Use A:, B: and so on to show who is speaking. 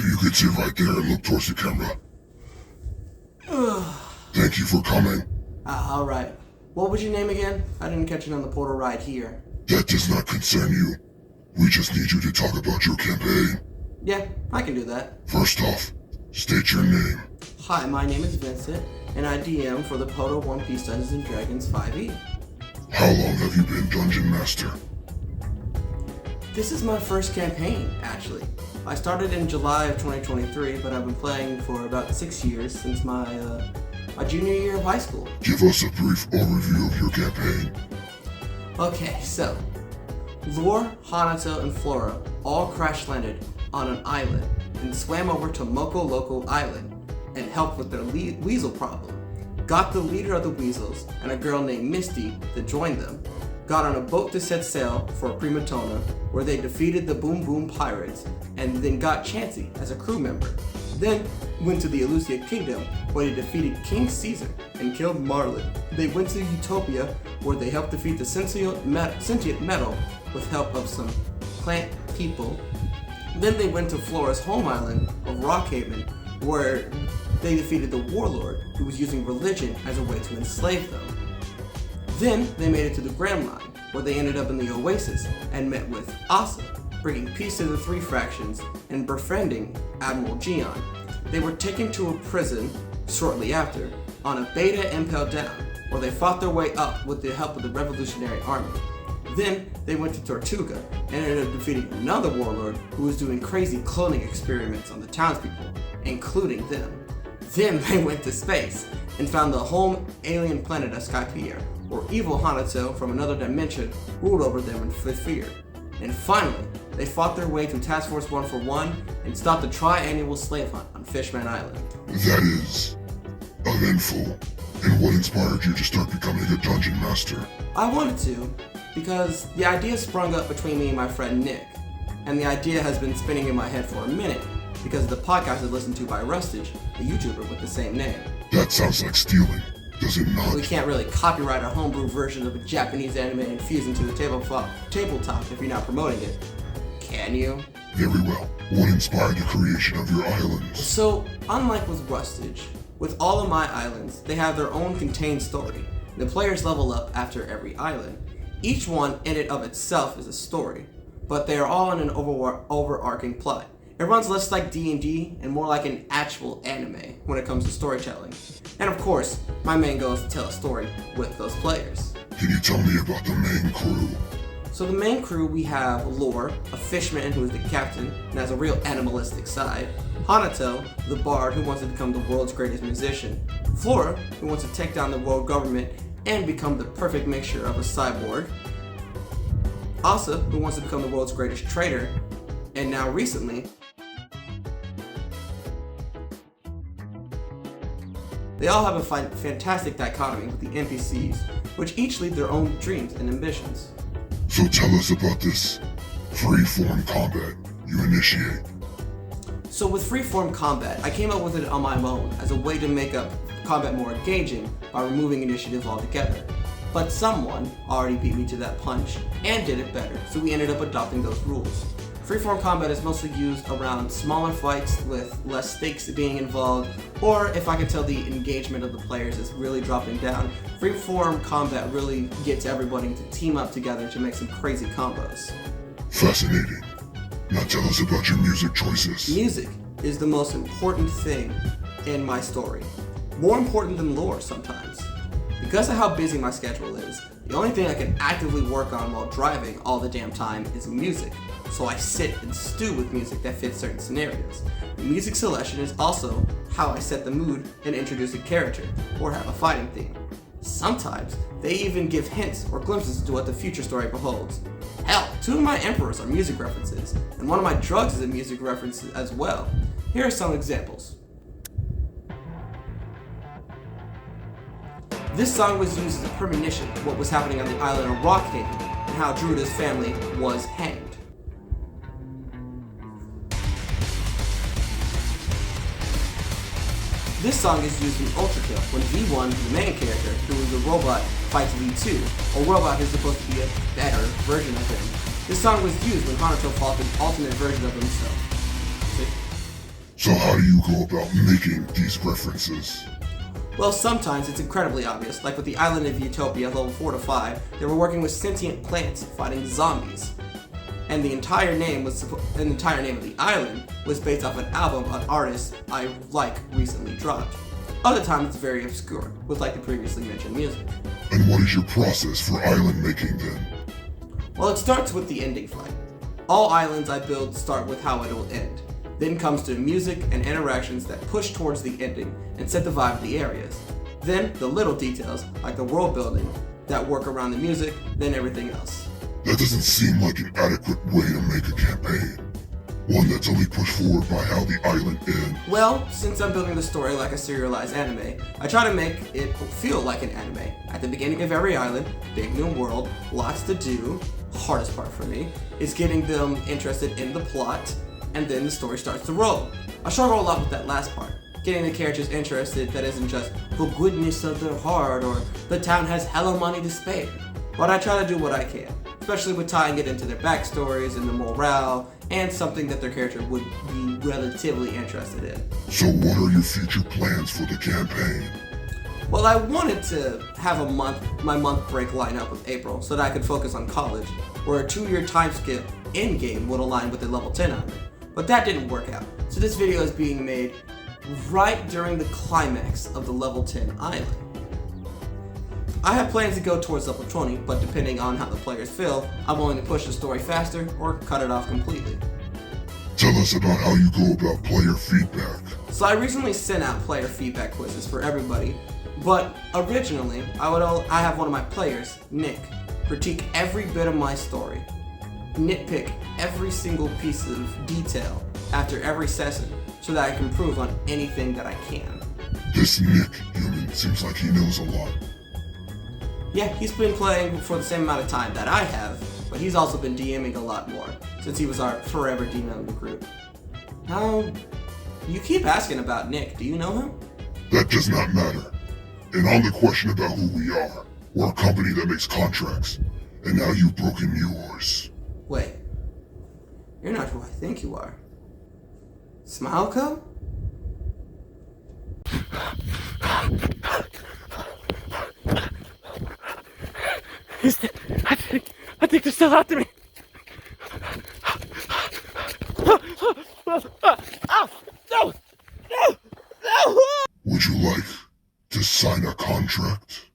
A: If you could sit right there and look towards the camera. Thank you for coming.
B: Alright. What was your name again? I didn't catch it on the portal ride here.
A: That does not concern you. We just need you to talk about your campaign.
B: Yeah, I can do that.
A: First off, state your name.
B: Hi, my name is Vincent, and I DM for the Poto One Piece Dungeons & Dragons 5e.
A: How long have you been Dungeon Master?
B: This is my first campaign, actually. I started in July of 2023, but I've been playing for about 6 years since my junior year of high school.
A: Give us a brief overview of your campaign.
B: Okay, so Lore, Hanato, and Flora all crash-landed on an island and swam over to Moko Loco Island and helped with their weasel problem. Got the leader of the weasels and a girl named Misty to join them. Got on a boat to set sail for Primatona, where they defeated the Boom Boom Pirates, and then got Chansey as a crew member. Then went to the Elusia Kingdom, where they defeated King Caesar and killed Marlin. They went to Utopia, where they helped defeat the sentient metal with help of some plant people. Then they went to Flora's home island of Rockhaven, where they defeated the warlord who was using religion as a way to enslave them. Then they made it to the Grand Line, where they ended up in the Oasis and met with Asa, bringing peace to the three fractions and befriending Admiral Gion. They were taken to a prison shortly after on a beta impel down, where they fought their way up with the help of the Revolutionary Army. Then they went to Tortuga and ended up defeating another warlord who was doing crazy cloning experiments on the townspeople, including them. Then they went to space and found the home alien planet of Skypiea, where evil Hanato from another dimension ruled over them in fear. And finally, they fought their way to Task Force 141 and stopped the triannual slave hunt on Fishman Island.
A: That is eventful. And what inspired you to start becoming a Dungeon Master?
B: I wanted to, because the idea sprung up between me and my friend Nick, and the idea has been spinning in my head for a minute because of the podcast I listened to by Rustage, a YouTuber with the same name.
A: That sounds like stealing, does it not?
B: We can't really copyright a homebrew version of a Japanese anime and fuse into the tabletop if you're not promoting it. Can you?
A: Very well. What inspired the creation of your islands?
B: So, unlike with Rustage, with all of my islands, they have their own contained story. The players level up after every island. Each one in and of itself is a story, but they are all in an overarching plot. It runs less like D&D and more like an actual anime when it comes to storytelling. And of course, my main goal is to tell a story with those players.
A: Can you tell me about the main crew?
B: So the main crew, we have Lore, a fishman who is the captain and has a real animalistic side. Hanato, the bard who wants to become the world's greatest musician. Flora, who wants to take down the world government and become the perfect mixture of a cyborg. Asa, who wants to become the world's greatest trader. And now recently, they all have a fantastic dichotomy with the NPCs, which each lead their own dreams and ambitions.
A: So tell us about this free-form combat you initiate.
B: So with free-form combat, I came up with it on my own as a way to make up combat more engaging by removing initiative altogether. But someone already beat me to that punch and did it better, so we ended up adopting those rules. Freeform combat is mostly used around smaller fights with less stakes being involved, or if I can tell the engagement of the players is really dropping down, freeform combat really gets everybody to team up together to make some crazy combos.
A: Fascinating. Now tell us about your music choices.
B: Music is the most important thing in my story. More important than lore sometimes. Because of how busy my schedule is, the only thing I can actively work on while driving all the damn time is music. So I sit and stew with music that fits certain scenarios. The music selection is also how I set the mood and introduce a character, or have a fighting theme. Sometimes, they even give hints or glimpses into what the future story beholds. Hell, 2 of my emperors are music references, and one of my drugs is a music reference as well. Here are some examples. This song was used as a premonition of what was happening on the island of Rockhaven, and how Druida's family was hanged. This song is used in Ultrakill when V1, the main character, who is a robot, fights V2, a robot who's supposed to be a better version of him. This song was used when Hanato fought an alternate version of himself. See?
A: So how do you go about making these references?
B: Well, sometimes it's incredibly obvious, like with the island of Utopia, level 4 to 5, they were working with sentient plants fighting zombies. And the entire name of the island was based off an album an artist I recently dropped. Other times it's very obscure, with like the previously mentioned music.
A: And what is your process for island making then?
B: Well, it starts with the ending fight. All islands I build start with how it will end. Then comes to music and interactions that push towards the ending and set the vibe of the areas. Then the little details, like the world building, that work around the music, then everything else.
A: That doesn't seem like an adequate way to make a campaign. One that's only pushed forward by how the island ends.
B: Well, since I'm building the story like a serialized anime, I try to make it feel like an anime. At the beginning of every island, big new world, lots to do. Hardest part for me is getting them interested in the plot, and then the story starts to roll. I struggle a lot with that last part, getting the characters interested that isn't just the goodness of their heart or the town has hella money to spare. But I try to do what I can, especially with tying it into their backstories and the morale, and something that their character would be relatively interested in.
A: So what are your future plans for the campaign?
B: Well, I wanted to have my month break line up with April so that I could focus on college, where a 2-year time skip in-game would align with the level 10 island. But that didn't work out, so this video is being made right during the climax of the level 10 island. I have plans to go towards level 20, but depending on how the players feel, I'm willing to push the story faster or cut it off completely.
A: Tell us about how you go about player feedback.
B: So I recently sent out player feedback quizzes for everybody, but originally I have one of my players, Nick, critique every bit of my story, nitpick every single piece of detail after every session so that I can improve on anything that I can.
A: This Nick human seems like he knows a lot.
B: Yeah, he's been playing for the same amount of time that I have, but he's also been DMing a lot more, since he was our forever DM of the group. Now, you keep asking about Nick, do you know him?
A: That does not matter. And on the question about who we are, we're a company that makes contracts, and now you've broken yours.
B: Wait, you're not who I think you are. Smileco?
C: I think they're still after me. No!
A: Would you like to sign a contract?